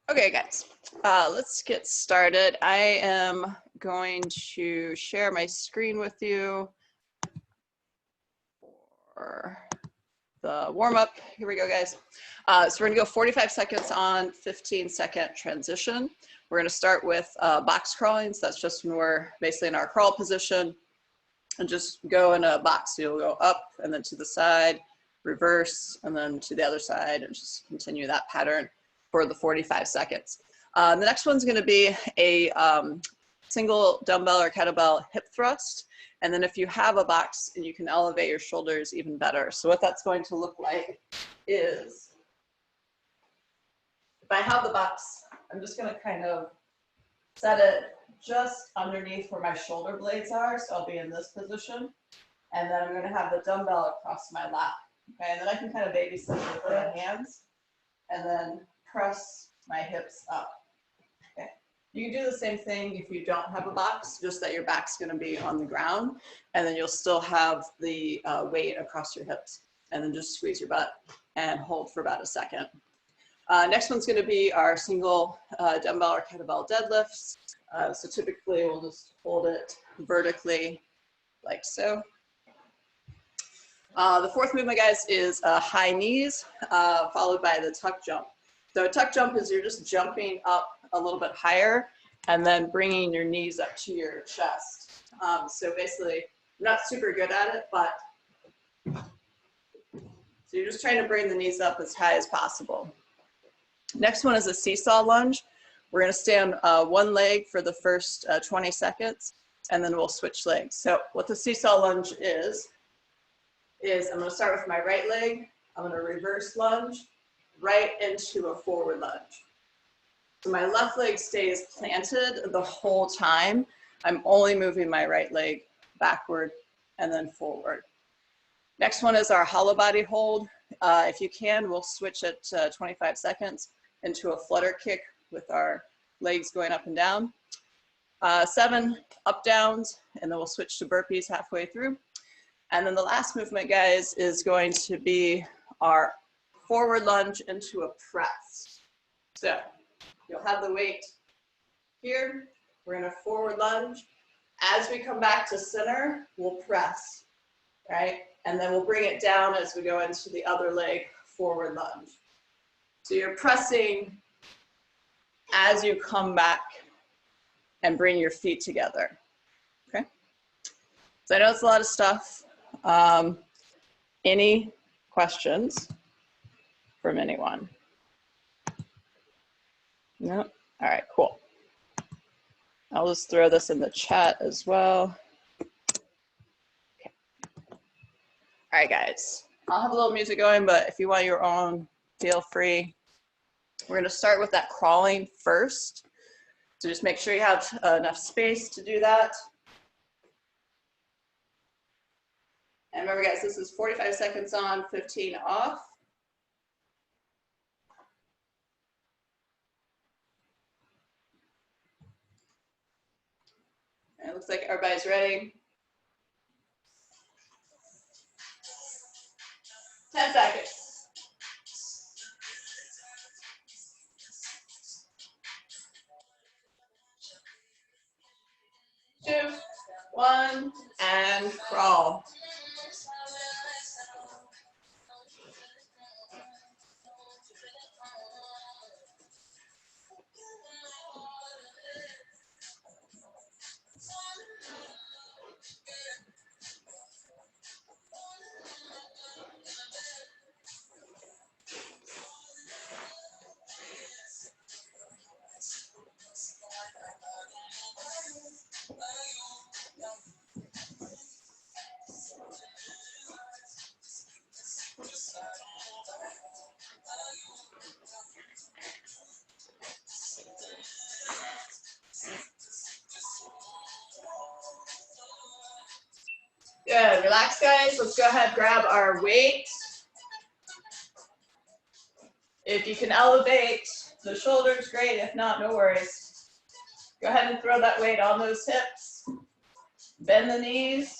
Okay, guys, let's get started. I am going to share my screen with you for the warm-up. Here we go, guys. So we're gonna go 45 seconds on, 15-second transition. We're gonna start with box crawling. So that's just when we're basically in our crawl position and just go in a box. So you'll go up and then to the side, reverse, and then to the other side, and just continue that pattern for the 45 seconds. The next one's going to be a single dumbbell or kettlebell hip thrust. And then if you have a box, you can elevate your shoulders even better. So what that's going to look like is, if I have the box, I'm just going to kind of set it just underneath where my shoulder blades are. So I'll be in this position. And then I'm going to have the dumbbell across my lap. Okay, and then I can kind of baby step with my hands and then press my hips up. Okay. You can do the same thing if you don't have a box, just that your back's going to be on the ground, and then you'll still have the weight across your hips. And then just squeeze your butt and hold for about a second. Next one's going to be our single dumbbell or kettlebell deadlifts. So typically we'll just hold it vertically like so. The fourth movement, guys, is high knees, followed by the tuck jump. So a tuck jump is you're just jumping up a little bit higher and then bringing your knees up to your chest. So basically, I'm not super good at it, but so you're just trying to bring the knees up as high as possible. Next one is a seesaw lunge. We're going to stay on one leg for the first 20 seconds, and then we'll switch legs. So what the seesaw lunge is I'm going to start with my right leg. I'm going to reverse lunge right into a forward lunge. So my left leg stays planted the whole time. I'm only moving my right leg backward and then forward. Next one is our hollow body hold. If you can, we'll switch it to 25 seconds into a flutter kick with our legs going up and down. 7 up downs, and then we'll switch to burpees halfway through. And then the last movement, guys, is going to be our forward lunge into a press. So you'll have the weight here. We're in a forward lunge. As we come back to center, we'll press, right? And then we'll bring it down as we go into the other leg, forward lunge. So you're pressing as you come back and bring your feet together, okay? So I know it's a lot of stuff. Any questions from anyone? No? All right, cool. I'll just throw this in the chat as well. Okay. All right, guys. I'll have a little music going, but if you want your own, feel free. We're gonna start with that crawling first. So just make sure you have enough space to do that. And remember, guys, this is 45 seconds on, 15 off. And it looks like everybody's ready. 10 seconds. 2, 1, and crawl. Good, relax, guys. Let's go ahead and grab our weight. If you can elevate the shoulders, great. If not, no worries. Go ahead and throw that weight on those hips. Bend the knees.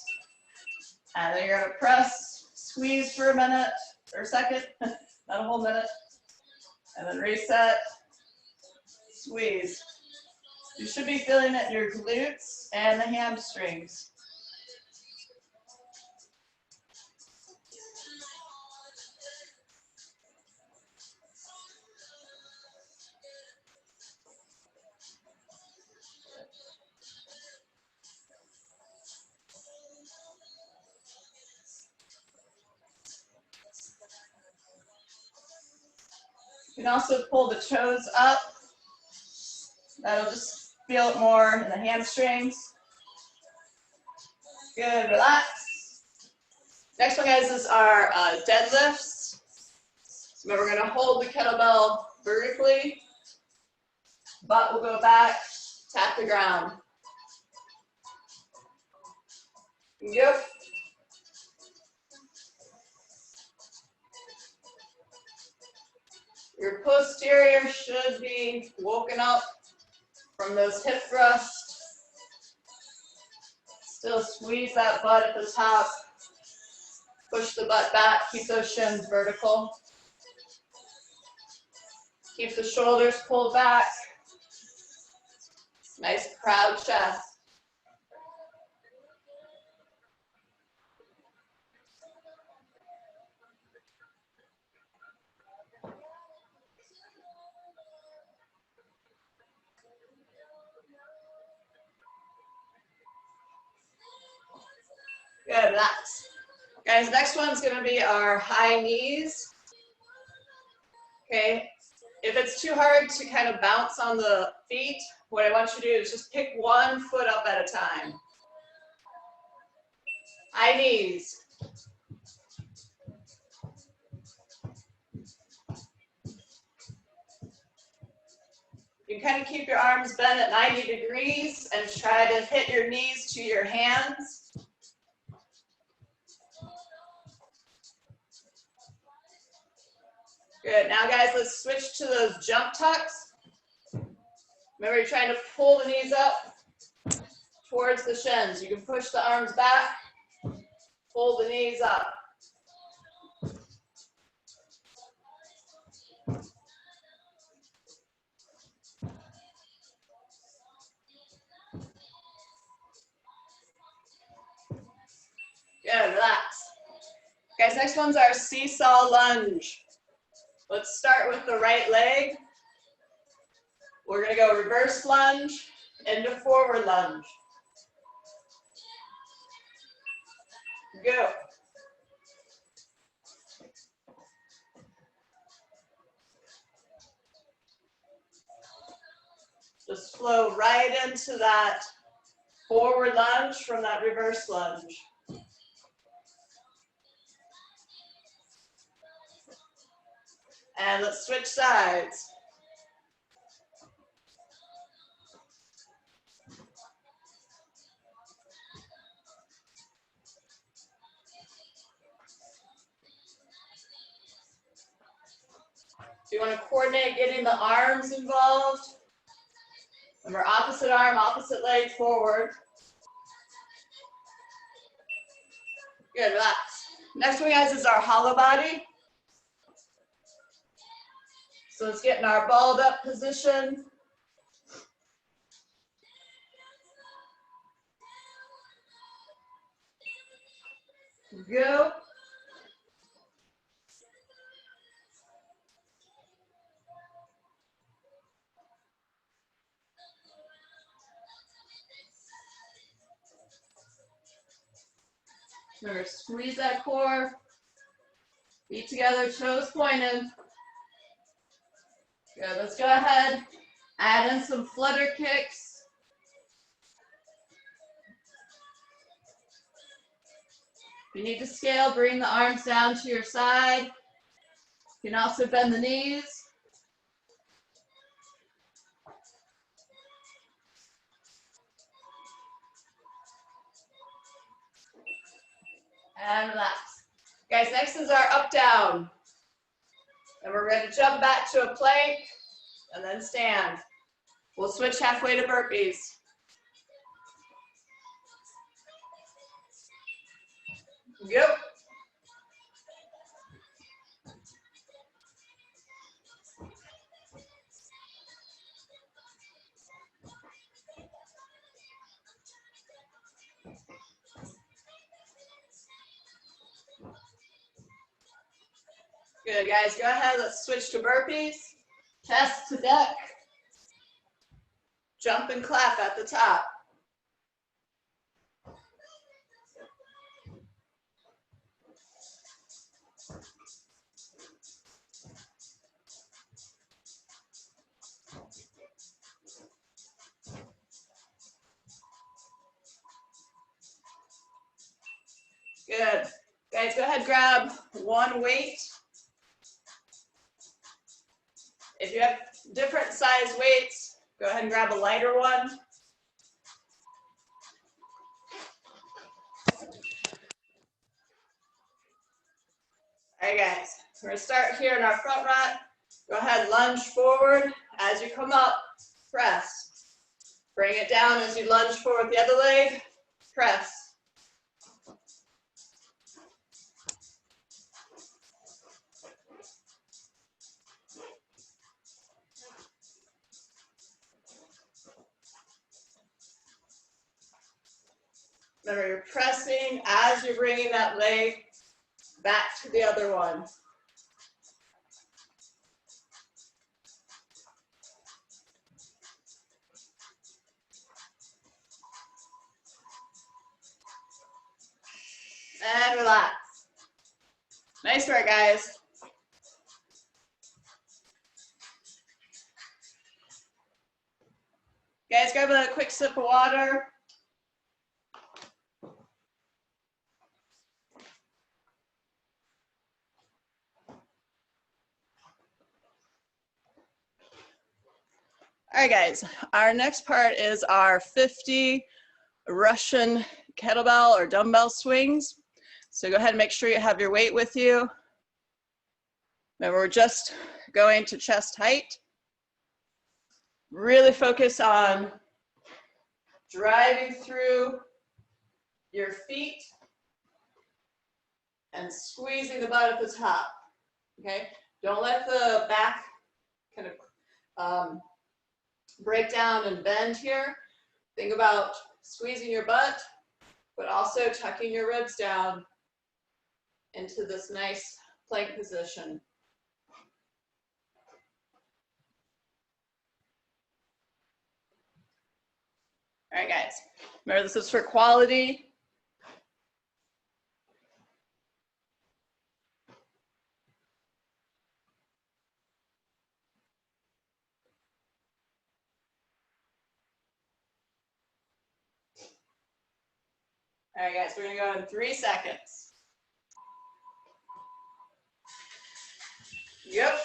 And then you're gonna press, squeeze for a minute, or a second, not a whole minute. And then reset. squeeze. You should be feeling it in your glutes and the hamstrings. You can also pull the toes up. That'll just feel it more in the hamstrings. Good, relax. Next one, guys, is our deadlifts. Remember, we're gonna hold the kettlebell vertically. Butt will go back, tap the ground. Yep. Your posterior should be woken up from those hip thrusts. Still squeeze that butt at the top. Push the butt back, keep those shins vertical. Keep the shoulders pulled back. Nice proud chest. Good, relax. Guys, next one's gonna be our high knees. Okay, if it's too hard to kind of bounce on the feet, what I want you to do is just pick one foot up at a time. High knees. You kind of keep your arms bent at 90 degrees and try to hit your knees to your hands. Good, now guys, let's switch to those jump tucks. Remember, you're trying to pull the knees up towards the shins. You can push the arms back, pull the knees up. Good, relax. Guys, next one's our seesaw lunge. Let's start with the right leg. We're gonna go reverse lunge into forward lunge. Go. Just flow right into that forward lunge from that reverse lunge. And let's switch sides. So you want to coordinate getting the arms involved. Remember, opposite arm, opposite leg forward. Good, relax. Next one, guys, is our hollow body. So let's get in our balled up position. Go. Remember, squeeze that core. Feet together, toes pointed. Good, let's go ahead. Add in some flutter kicks. If you need to scale, bring the arms down to your side. You can also bend the knees. And relax. Guys, next is our up down. And we're going to jump back to a plank and then stand. We'll switch halfway to burpees. Go. Good, guys. Go ahead. Let's switch to burpees. Chest to deck. Jump and clap at the top. Good. Guys, go ahead, grab one weight. If you have different size weights, go ahead and grab a lighter one. All right, guys, we're gonna start here in our front run. Go ahead, lunge forward. As you come up, press. Bring it down as you lunge forward the other leg, press. Remember, you're pressing as you're bringing that leg back to the other one. And relax. Nice work, guys. Guys, grab a quick sip of water. All right, guys, our next part is our 50 Russian kettlebell or dumbbell swings. So go ahead and make sure you have your weight with you. Remember, we're just going to chest height. Really focus on driving through your feet and squeezing the butt at the top, okay? Don't let the back kind of break down and bend here. Think about squeezing your butt, but also tucking your ribs down into this nice plank position. All right, guys, remember this is for quality. All right, guys, we're gonna go in 3 seconds. Yep.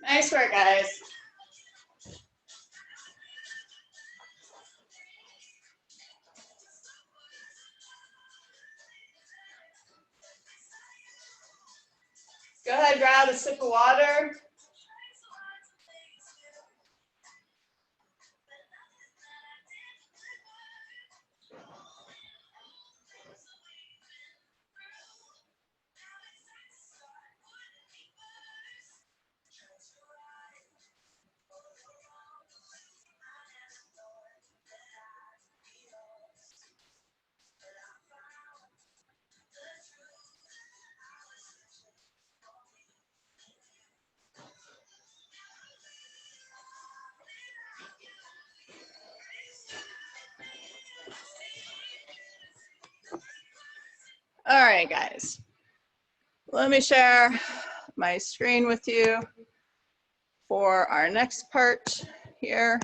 Nice work, guys. Go ahead, grab a sip of water. All right, guys. Let me share my screen with you for our next part here.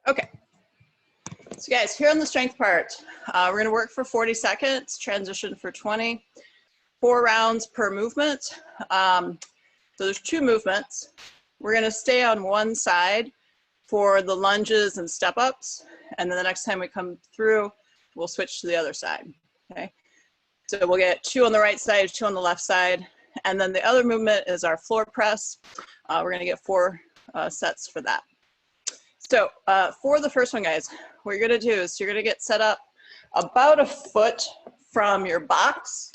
Okay. So guys, here on the strength part, we're gonna work for 40 seconds, transition for 20, 4 rounds per movement. So there's 2 movements. We're gonna stay on one side for the lunges and step ups. And then the next time we come through, we'll switch to the other side, okay? So we'll get 2 on the right side, 2 on the left side. And then the other movement is our floor press. We're gonna get 4 sets for that. So for the first one, guys, what you're gonna do is you're gonna get set up about a foot from your box.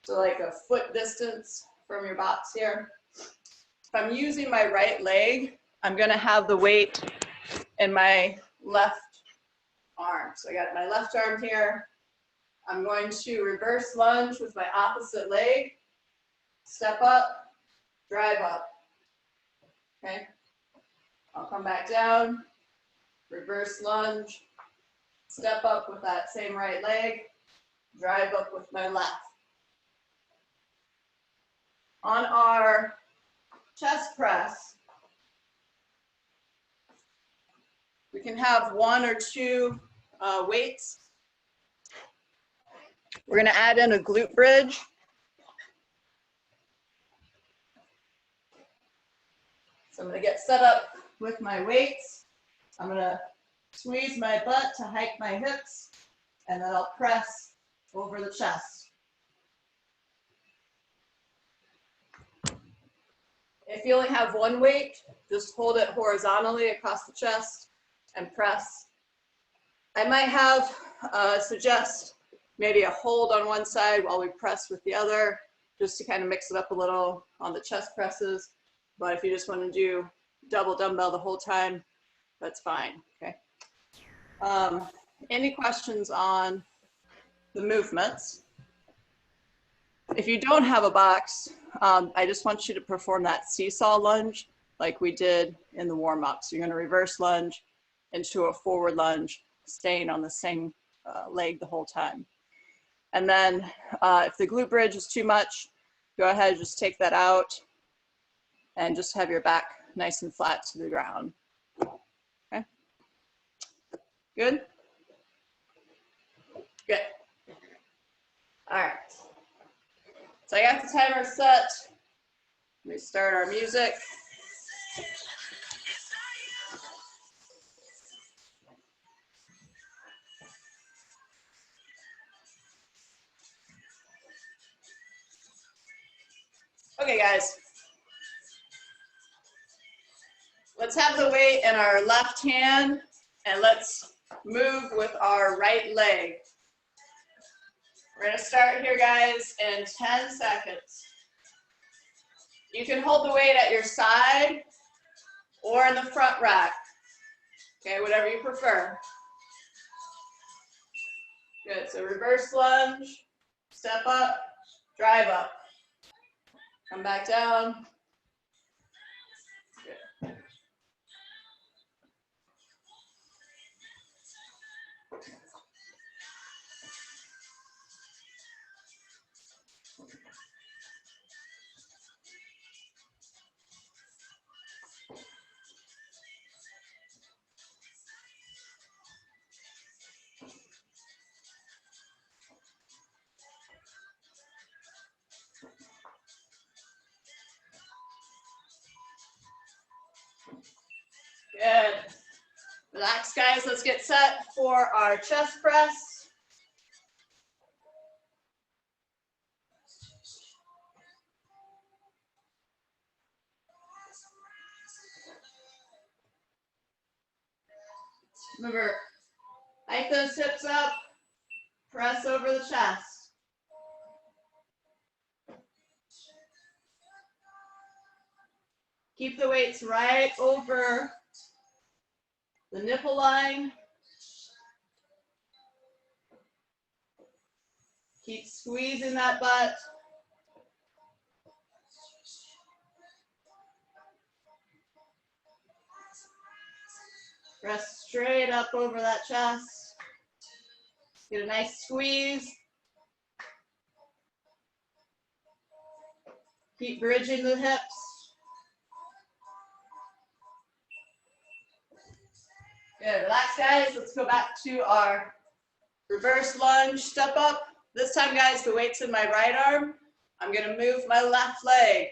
So like a foot distance from your box here. If I'm using my right leg, I'm gonna have the weight in my left arm. So I got my left arm here. I'm going to reverse lunge with my opposite leg. Step up, drive up, okay? I'll come back down, reverse lunge, step up with that same right leg, drive up with my left. On our chest press, we can have 1 or 2 weights. We're gonna add in a glute bridge. So I'm gonna get set up with my weights. I'm gonna squeeze my butt to hike my hips, and then I'll press over the chest. If you only have 1 weight, just hold it horizontally across the chest and press. I might have, suggest maybe a hold on one side while we press with the other, just to kind of mix it up a little on the chest presses. But if you just want to do double dumbbell the whole time, that's fine, okay? Any questions on the movements? If you don't have a box, I just want you to perform that seesaw lunge like we did in the warm-up. So you're gonna reverse lunge into a forward lunge, staying on the same leg the whole time. And then if the glute bridge is too much, go ahead, just take that out and just have your back nice and flat to the ground. Okay, good? Good. All right. So I got the timer set. Let me start our music. Okay, guys. Let's have the weight in our left hand, and let's move with our right leg. We're gonna start here, guys, in 10 seconds. You can hold the weight at your side or in the front rack. Okay, whatever you prefer. Good, so reverse lunge, step up, drive up. Come back down. Good. Good. Relax, guys. Let's get set for our chest press. Remember, hike those hips up, press over the chest. Keep the weights right over the nipple line. Keep squeezing that butt. Press straight up over that chest. Get a nice squeeze. Keep bridging the hips. Good, relax guys. Let's go back to our reverse lunge, step up. This time guys, the weight's in my right arm. I'm gonna move my left leg.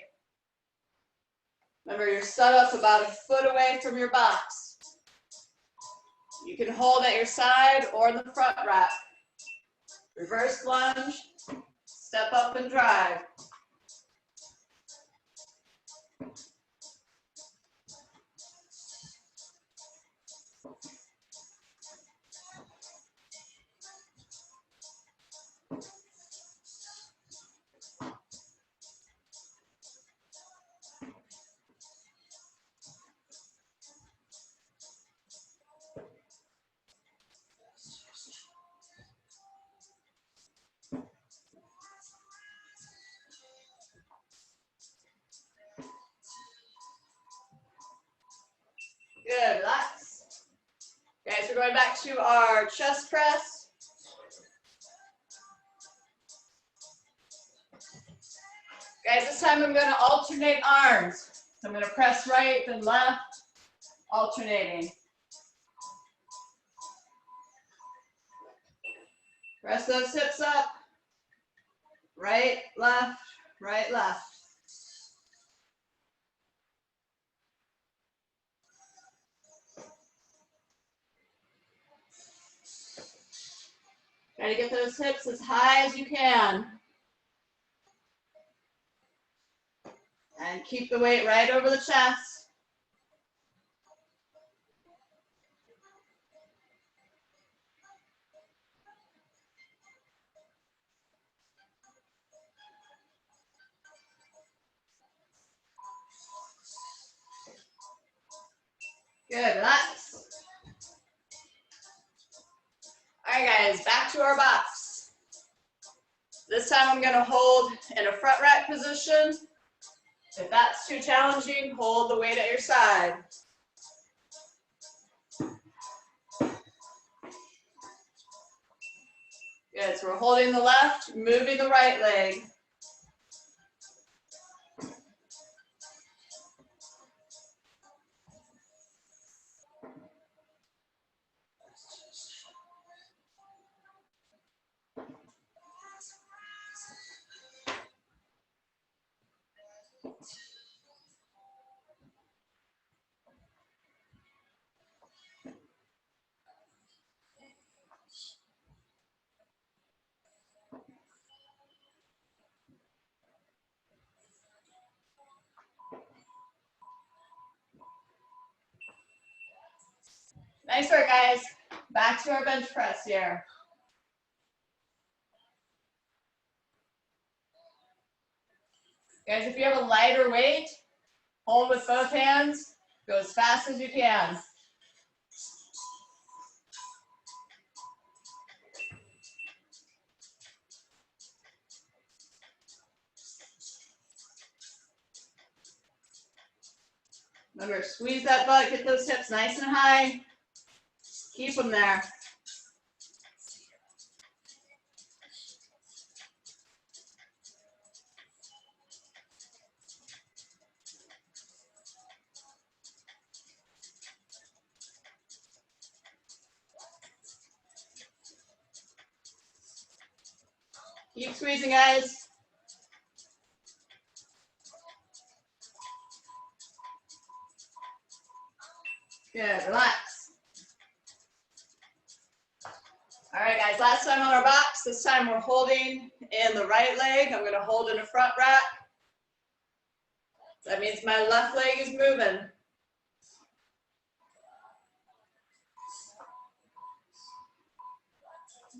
Remember, you're set up about a foot away from your box. You can hold at your side or in the front rack. Reverse lunge, step up and drive. Good, relax. Okay, so we're going back to our chest press. Guys, this time I'm going to alternate arms. So I'm going to press right, then left, alternating. Press those hips up. Right, left, right, left. Try to get those hips as high as you can. And keep the weight right over the chest. Good, relax. All right, guys, back to our box. This time I'm going to hold in a front rack position. If that's too challenging, hold the weight at your side. Good, so we're holding the left, moving the right leg. Nice work, guys. Back to our bench press here. Guys, if you have a lighter weight, hold with both hands. Go as fast as you can. Remember, squeeze that butt, get those hips nice and high. Keep them there. Keep squeezing, guys. Good, relax. All right, guys, last time on our box. This time we're holding in the right leg. I'm going to hold in a front rack. That means my left leg is moving.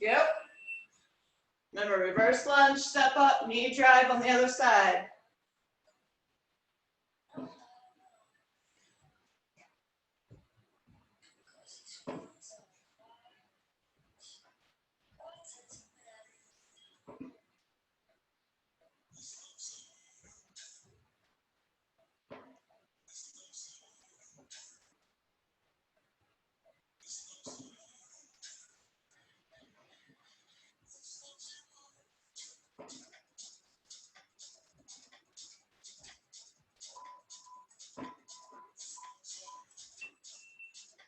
Yep. Remember, reverse lunge, step up, knee drive on the other side.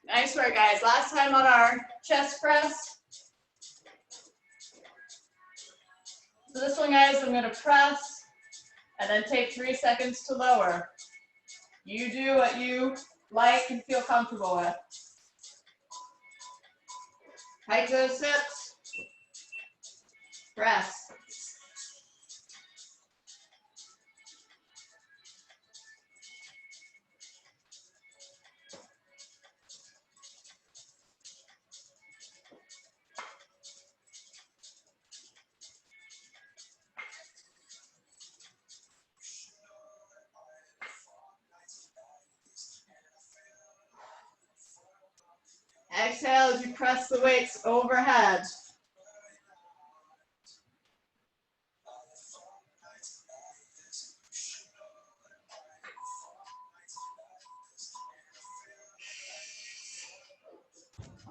Nice work, guys. Last time on our chest press. So this one, guys, I'm gonna press and then take 3 seconds to lower. You do what you like and feel comfortable with. Tight those hips. Press. Exhale as you press the weights overhead.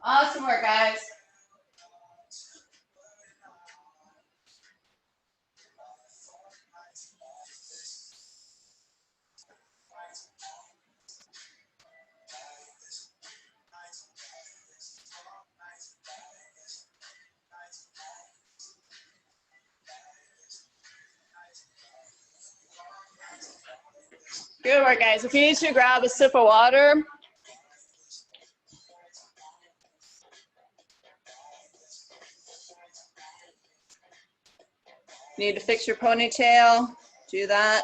Awesome work, guys. Good work, guys. If you need to, grab a sip of water. Need to fix your ponytail, do that.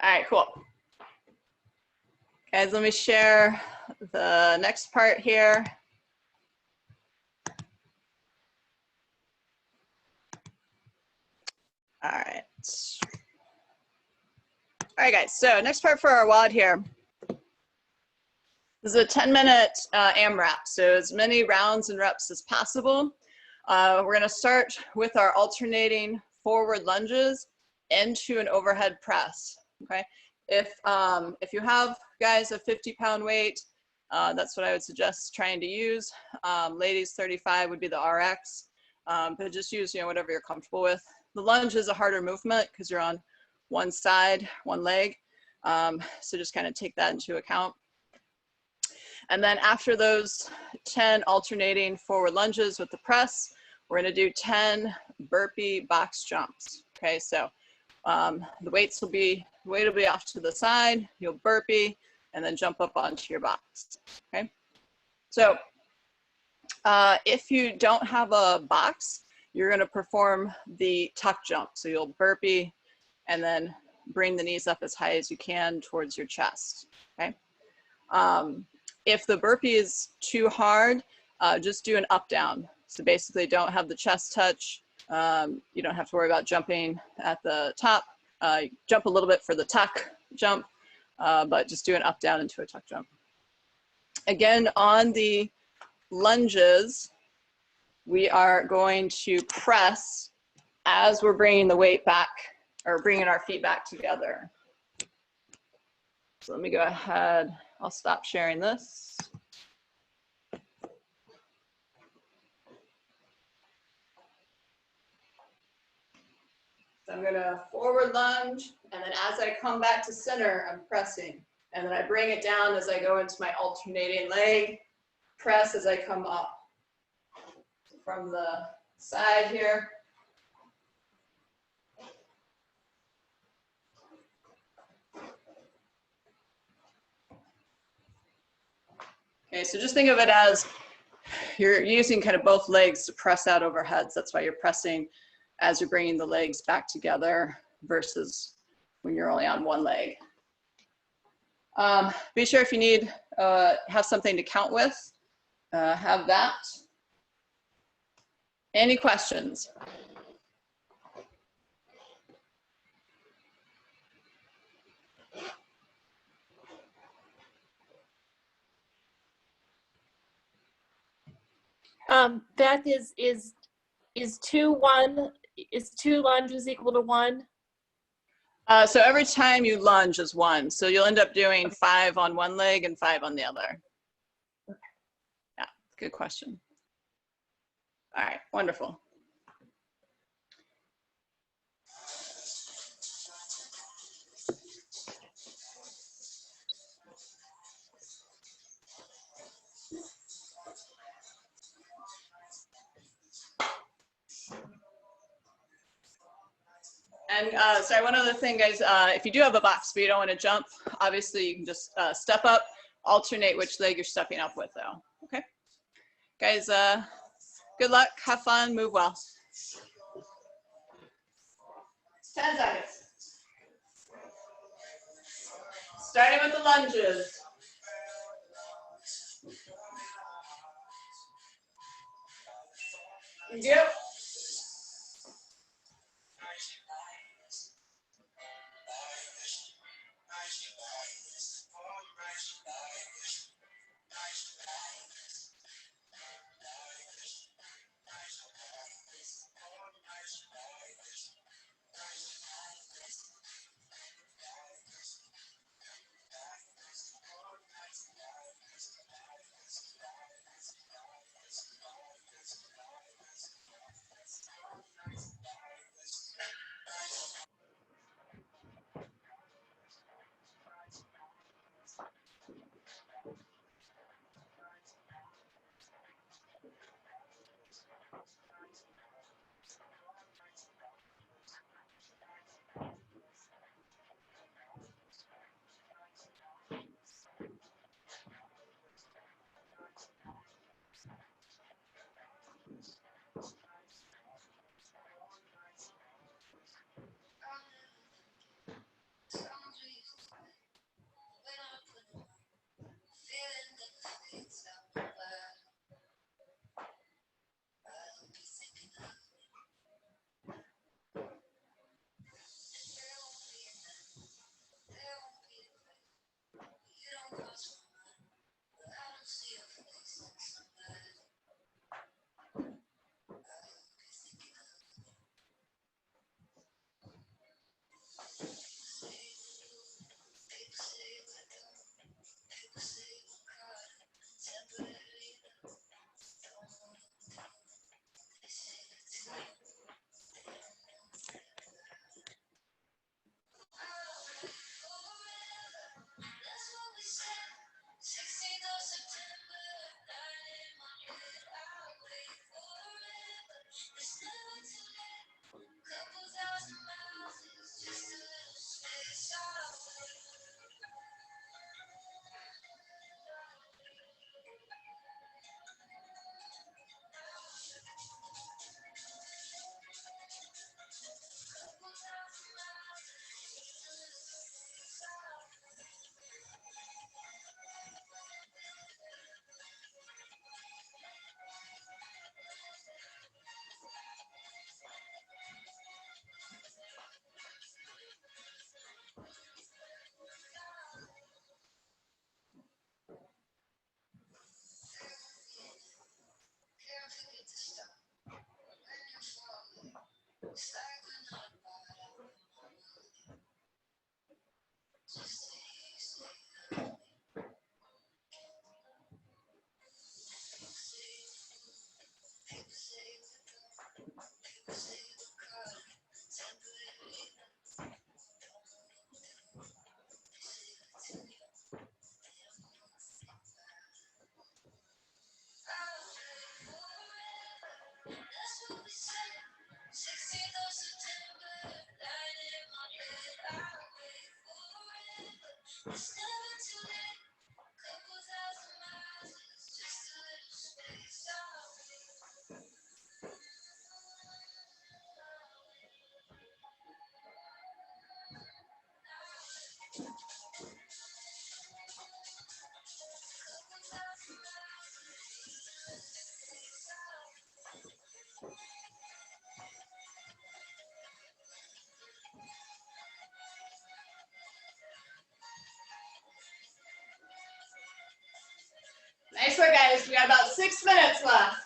All right, cool. Guys, let me share the next part here. All right. All right, guys, so next part for our WOD here. This is a 10-minute AMRAP, so as many rounds and reps as possible. We're gonna start with our alternating forward lunges into an overhead press, okay? If you have, guys, a 50-pound weight, that's what I would suggest trying to use. Ladies, 35 would be the RX, but just use, whatever you're comfortable with. The lunge is a harder movement because you're on one side, one leg, so just kind of take that into account. And then after those 10 alternating forward lunges with the press, we're gonna do 10 burpee box jumps, okay? So the weight will be off to the side, you'll burpee, and then jump up onto your box, okay? So if you don't have a box, you're gonna perform the tuck jump. So you'll burpee and then bring the knees up as high as you can towards your chest, okay? If the burpee is too hard, just do an up down. So basically don't have the chest touch. You don't have to worry about jumping at the top. Jump a little bit for the tuck jump, but just do an up down into a tuck jump. Again, on the lunges, we are going to press as we're bringing the weight back, or bringing our feet back together. So let me go ahead. I'll stop sharing this. So I'm gonna forward lunge, and then as I come back to center, I'm pressing. And then I bring it down as I go into my alternating leg, press as I come up. From the side here. Okay, so just think of it as you're using kind of both legs to press out overhead. So that's why you're pressing as you're bringing the legs back together versus when you're only on one leg. Be sure if you need, have something to count with, have that. Any questions? Beth, is two lunges equal to 1? So every time you lunge is 1. So you'll end up doing 5 on one leg and 5 on the other. Yeah, good question. All right, wonderful. And sorry, one other thing, guys, if you do have a box but you don't want to jump, obviously you can just step up, alternate which leg you're stepping up with though. Okay. Guys, good luck, have fun, move well. 10 seconds. Starting with the lunges. Yep. Nice work, guys. We got about 6 minutes left.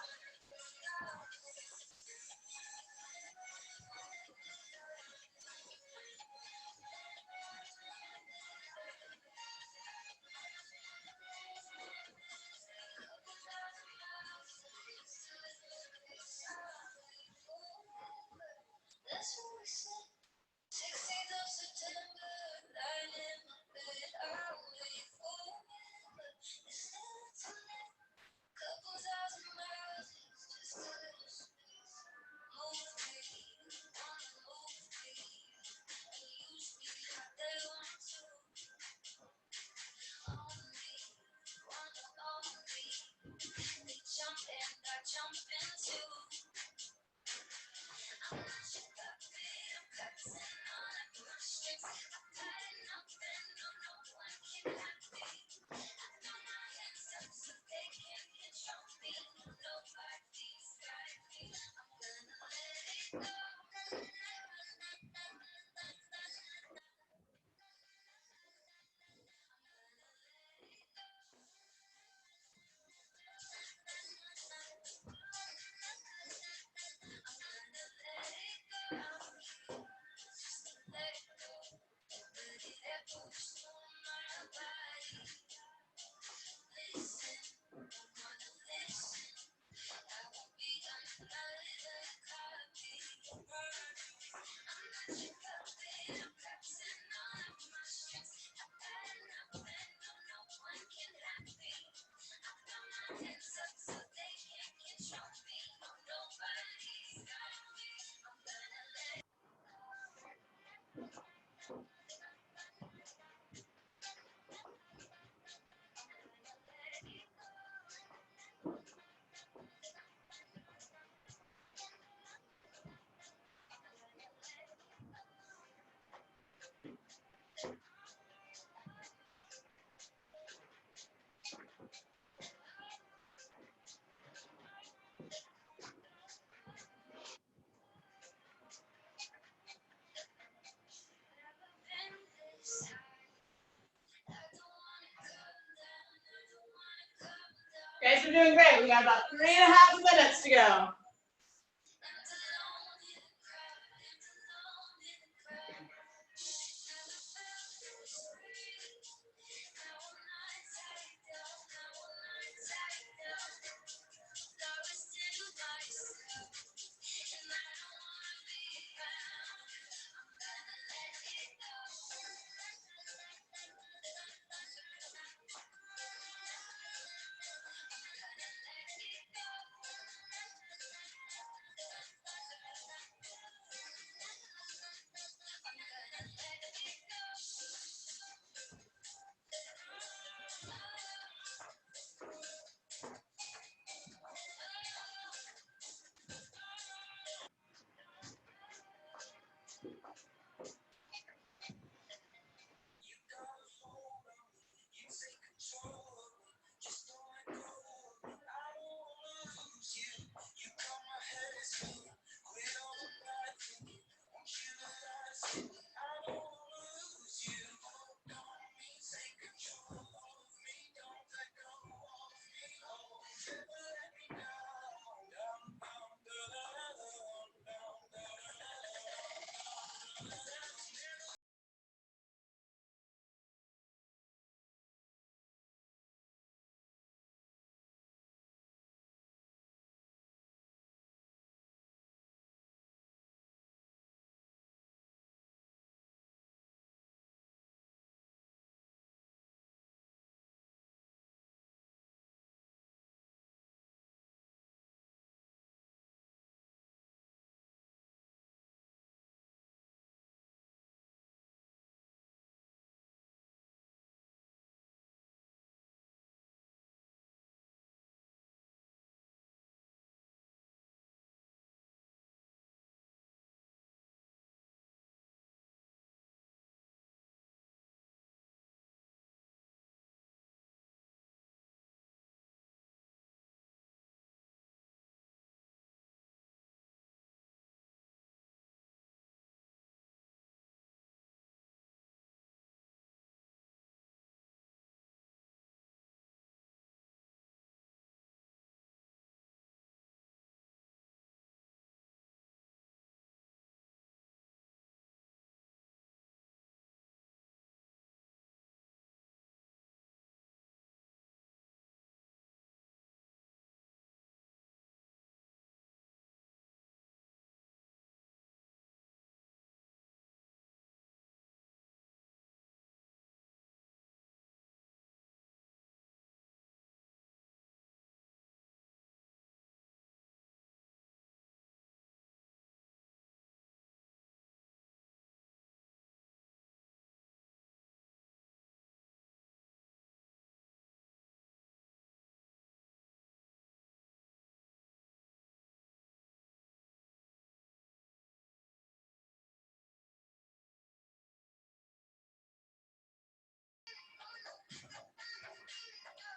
Guys are doing great. We got about 3.5 minutes to go.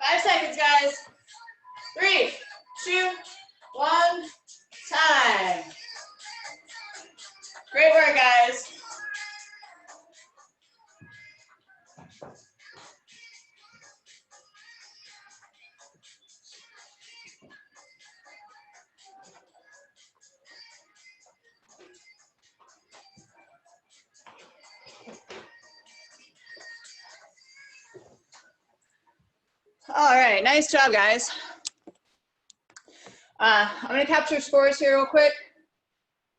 Five seconds, guys. 3, 2, 1, time. Great work, guys. All right, nice job, guys. I'm gonna capture scores here real quick.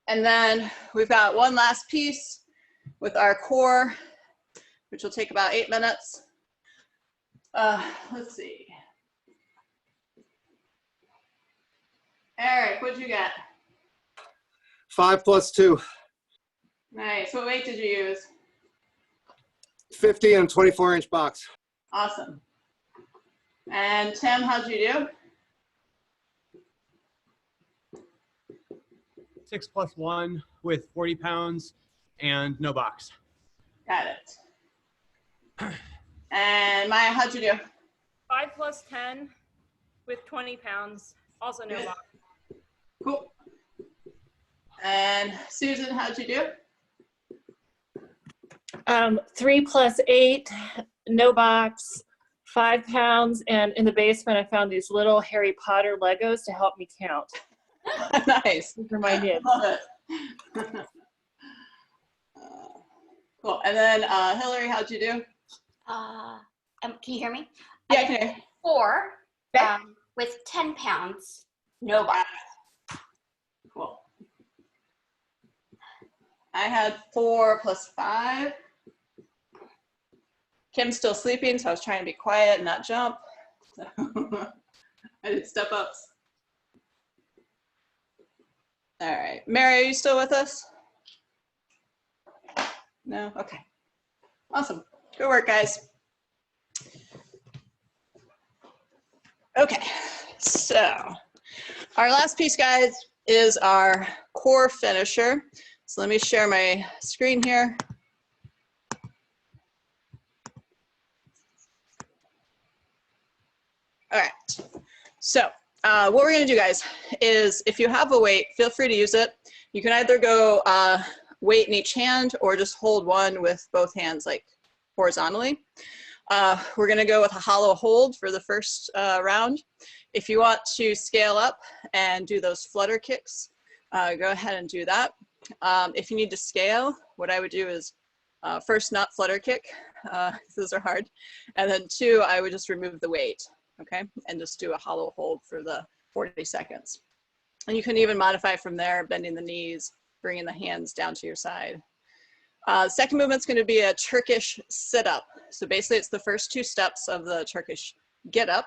And then we've got one last piece with our core, which will take about 8 minutes. Let's see. Eric, what'd you get? 5 + 2. Nice. What weight did you use? 50 and 24-inch box. Awesome. And Tim, how'd you do? 6+1 with 40 pounds and no box. Got it. And Maya, how'd you do? 5 + 10 with 20 pounds, also no Good. box. Cool. And Susan, how'd you do? 3 + 8, no box, 5 pounds, and in the basement I found these little Harry Potter Legos to help me count. Nice. These are my kids. Love it. Cool. And then Hillary, how'd you do? Can you hear me? Yeah, I can hear you. 4 Okay. with 10 pounds, no box. Cool. I had 4 + 5. Kim's still sleeping, so I was trying to be quiet and not jump. So I did step ups. All right. Mary, are you still with us? No? Okay. Awesome. Good work, guys. Okay. So our last piece, guys, is our core finisher. So let me share my screen here. All right, so what we're gonna do, guys, is if you have a weight, feel free to use it. You can either go weight in each hand or just hold one with both hands, like horizontally. We're gonna go with a hollow hold for the first round. If you want to scale up and do those flutter kicks, go ahead and do that. If you need to scale, what I would do is first, not flutter kick, those are hard. And then 2, I would just remove the weight. Okay, and just do a hollow hold for the 40 seconds. And you can even modify from there, bending the knees, bringing the hands down to your side. Second movement's gonna be a Turkish sit-up. So basically it's the first 2 steps of the Turkish get up.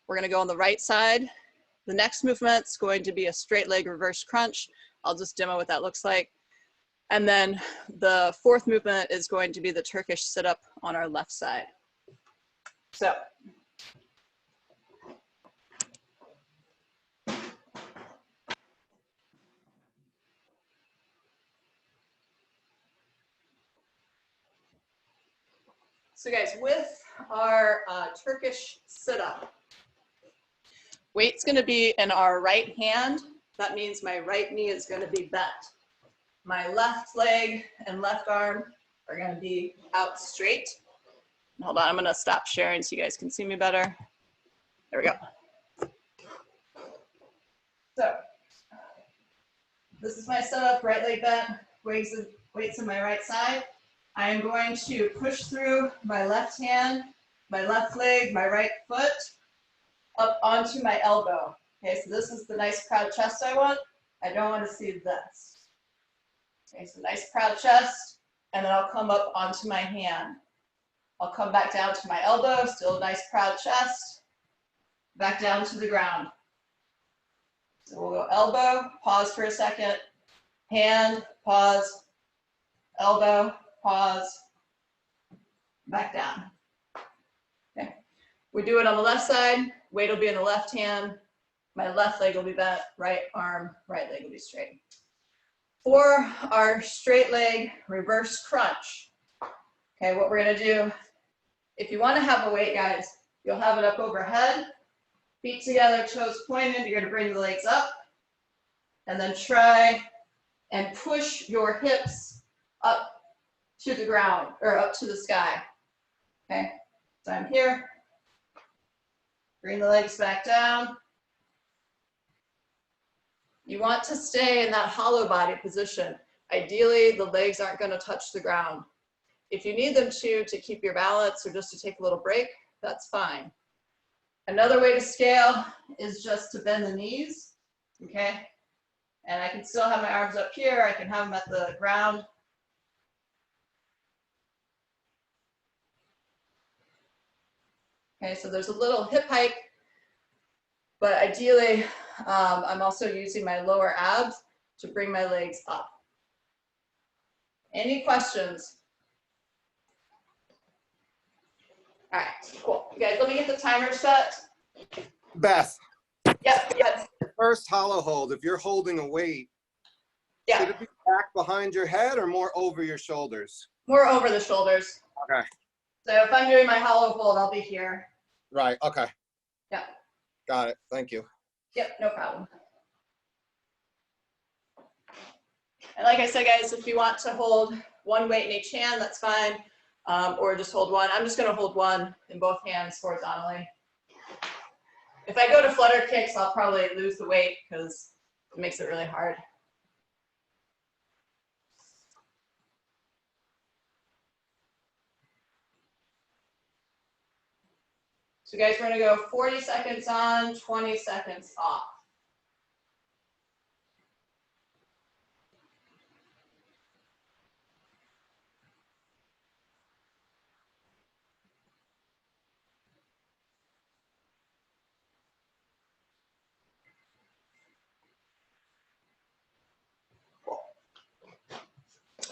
We're gonna go on the right side. The next movement's going to be a straight leg reverse crunch. I'll just demo what that looks like. And then the 4th movement is going to be the Turkish sit-up on our left side. So guys, with our Turkish sit-up, weight's gonna be in our right hand. That means my right knee is gonna be bent. My left leg and left arm are gonna be out straight. Hold on, I'm gonna stop sharing so you guys can see me better. There we go. So, this is my setup, right leg bent, weights in my right side. I am going to push through my left hand, my left leg, my right foot, up onto my elbow. Okay, so this is the nice proud chest I want. I don't want to see this. Okay, so nice proud chest, and then I'll come up onto my hand. I'll come back down to my elbow, still nice proud chest, back down to the ground. So we'll go elbow, pause for a second, hand, pause, elbow, pause, back down. Okay, we do it on the left side, weight will be in the left hand, my left leg will be bent, right arm, right leg will be straight. For our straight leg reverse crunch, okay, what we're gonna do, if you wanna have a weight, guys, you'll have it up overhead, feet together, toes pointed, you're gonna bring the legs up, and then try and push your hips up to the ground, or up to the sky. Okay, so I'm here, bring the legs back down. You want to stay in that hollow body position. Ideally, the legs aren't gonna touch the ground. If you need them to keep your balance or just to take a little break, that's fine. Another way to scale is just to bend the knees, okay? And I can still have my arms up here, I can have them at the ground. Okay, so there's a little hip hike, but ideally, I'm also using my lower abs to bring my legs up. Any questions? All right, cool. You guys, let me get the timer set. Beth, Yep, yep, first hollow hold, if you're holding a weight, should yeah. it be back behind your head or more over your shoulders? More over the shoulders. Okay. So if I'm doing my hollow hold, I'll be here. Right, okay. Yeah. Got it, thank you. Yep, no problem. And like I said, guys, if you want to hold one weight in each hand, that's fine. Or just hold one. I'm just gonna hold one in both hands horizontally. If I go to flutter kicks, I'll probably lose the weight because it makes it really hard. So guys, we're gonna go 40 seconds on, 20 seconds off.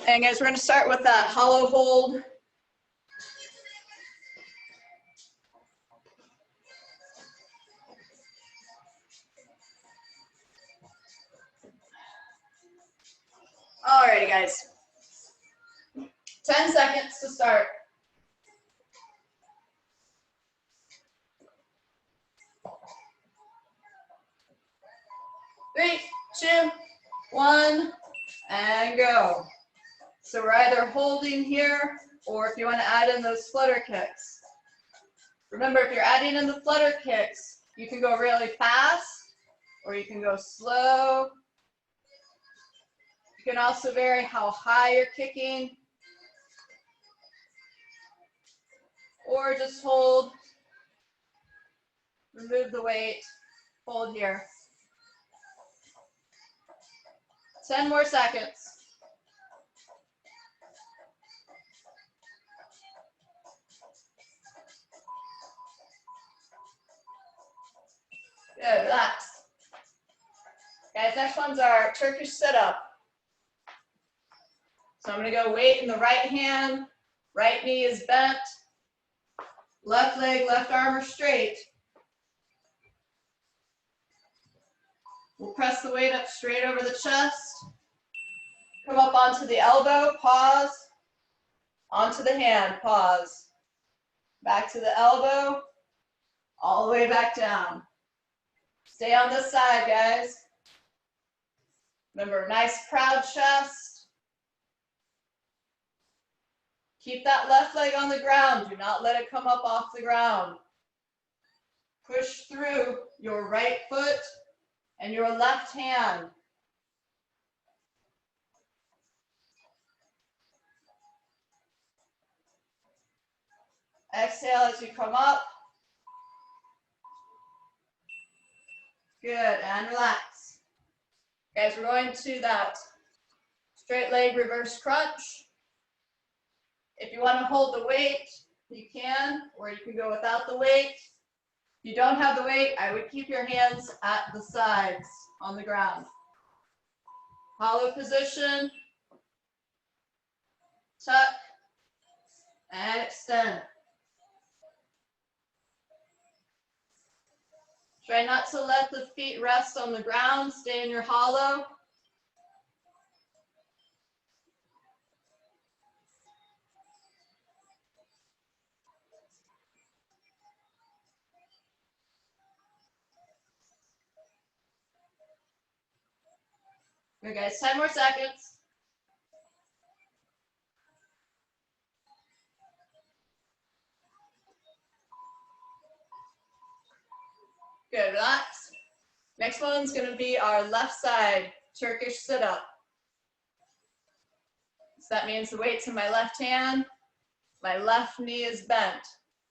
And guys, we're gonna start with that hollow hold. Alrighty, guys. 10 seconds to start. 3, 2, 1, and go. So we're either holding here, or if you want to add in those flutter kicks. Remember, if you're adding in the flutter kicks, you can go really fast, or you can go slow. You can also vary how high you're kicking, or just hold, remove the weight, hold here. 10 more seconds. Good, relax. Guys, next one's our Turkish sit-up. So I'm gonna go weight in the right hand, right knee is bent, left leg, left arm are straight. We'll press the weight up straight over the chest. Come up onto the elbow, pause. Onto the hand, pause. Back to the elbow, all the way back down. Stay on this side, guys. Remember, nice proud chest. Keep that left leg on the ground. Do not let it come up off the ground. Push through your right foot and your left hand. Exhale as you come up. Good, and relax. Guys, we're going to that straight leg reverse crunch. If you want to hold the weight, you can, or you can go without the weight. If you don't have the weight, I would keep your hands at the sides on the ground. Hollow position, tuck, and extend. Try not to let the feet rest on the ground, stay in your hollow. Good, guys, 10 more seconds. Good, relax. Next one's gonna be our left side Turkish sit-up. So that means the weight's in my left hand, my left knee is bent,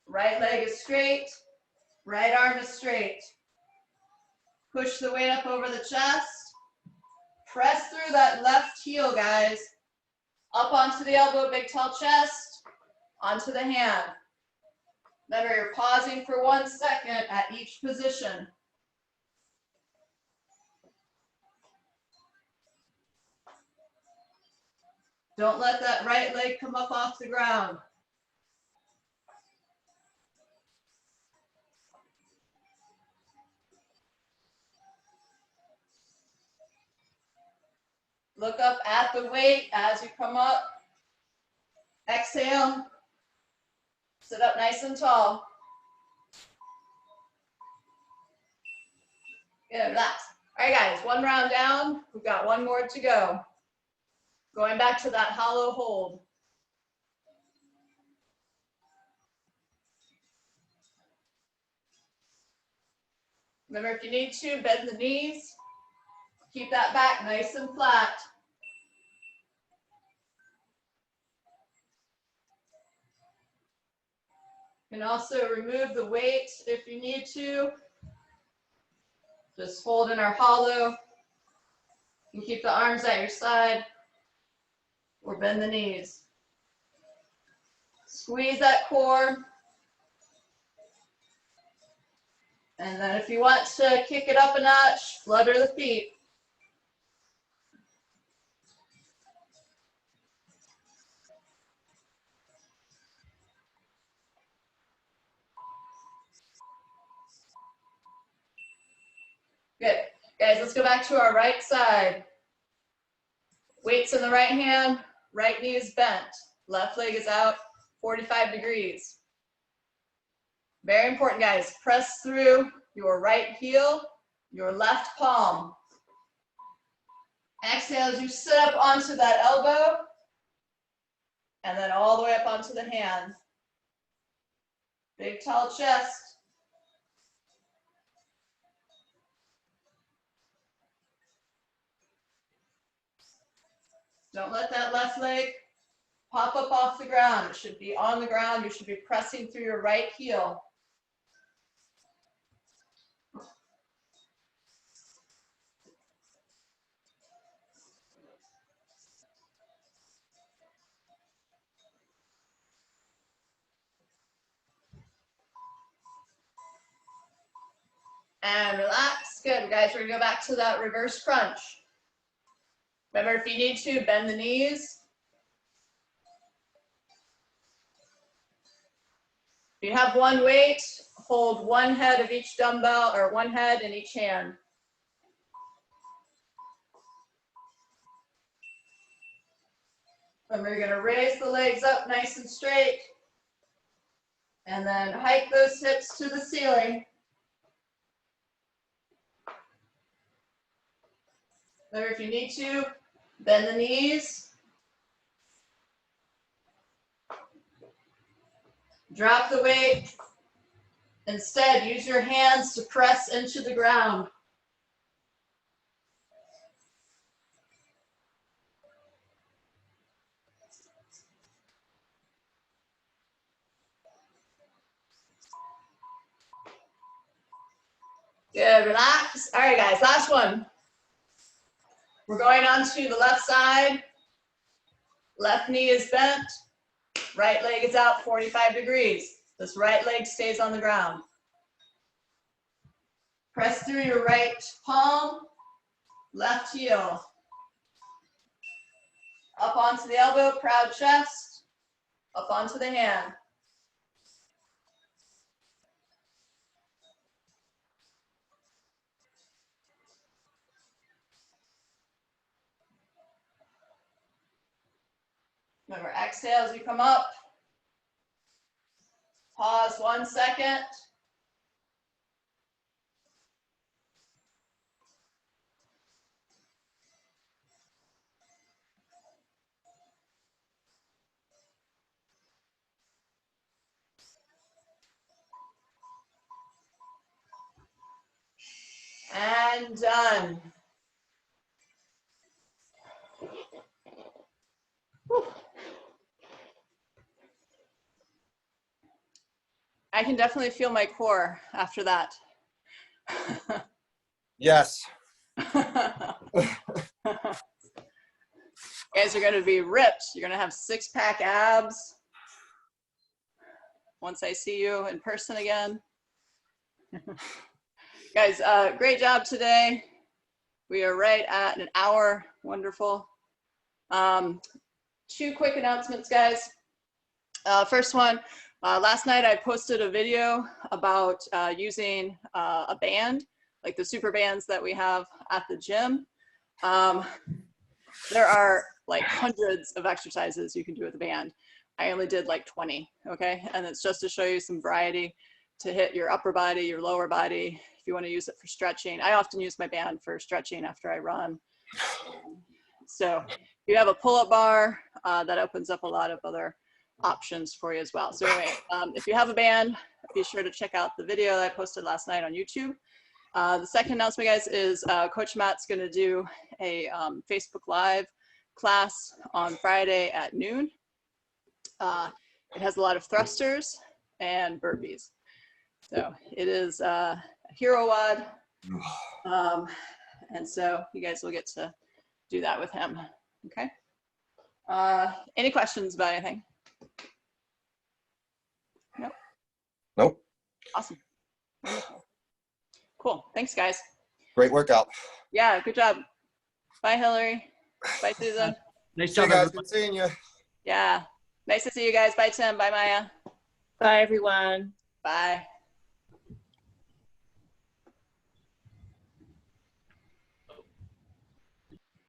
right leg is straight, right arm is straight. Push the weight up over the chest. Press through that left heel, guys. Up onto the elbow, big tall chest, onto the hand. Remember, you're pausing for 1 second at each position. Don't let that right leg come up off the ground. Look up at the weight as you come up. Exhale. Sit up nice and tall. Good, relax. All right, guys, one round down. We've got one more to go. Going back to that hollow hold. Remember, if you need to, bend the knees. Keep that back nice and flat. You can also remove the weight if you need to. Just hold in our hollow. You can keep the arms at your side or bend the knees. Squeeze that core. And then if you want to kick it up a notch, flutter the feet. Good. Guys, let's go back to our right side. Weights in the right hand, right knee is bent. Left leg is out 45 degrees. Very important, guys. Press through your right heel, your left palm. Exhale as you sit up onto that elbow, and then all the way up onto the hand. Big, tall chest. Don't let that left leg pop up off the ground. It should be on the ground. You should be pressing through your right heel. And relax. Good, guys. We're gonna go back to that reverse crunch. Remember, if you need to, bend the knees. If you have one weight, hold one head of each dumbbell or one head in each hand. Remember, you're gonna raise the legs up nice and straight and then hike those hips to the ceiling. Remember, if you need to, bend the knees. Drop the weight. Instead, use your hands to press into the ground. Good, relax. All right, guys, last one. We're going on to the left side. Left knee is bent. Right leg is out 45 degrees. This right leg stays on the ground. Press through your right palm, left heel. Up onto the elbow, proud chest. Up onto the hand. Remember, exhale as you come up. Pause 1 second. And done. Whew. I can definitely feel my core after that. Yes. You guys are going to be ripped. You're going to have six-pack abs once I see you in person again. Guys, great job today. We are right at an hour. Wonderful. 2 quick announcements, guys. First one, last night I posted a video about using a band, like the super bands that we have at the gym. There are like hundreds of exercises you can do with a band. I only did like 20, okay? And it's just to show you some variety to hit your upper body, your lower body, if you want to use it for stretching. I often use my band for stretching after I run. So you have a pull-up bar, that opens up a lot of other options for you as well. So anyway, if you have a band, be sure to check out the video that I posted last night on YouTube. The second announcement, guys, is Coach Matt's going to do a Facebook Live class on Friday at noon. It has a lot of thrusters and burpees. So it is a hero WOD. And so you guys will get to do that with him. Okay. Any questions about anything? Nope. Nope. Awesome. Wonderful. Cool. Thanks, guys. Great workout. Yeah, good job. Bye, Hillary. Bye, Susan. Nice See you job, guys. everybody. Good seeing you. Yeah. Nice to see you guys. Bye, Tim. Bye, Maya. Bye, everyone. Bye.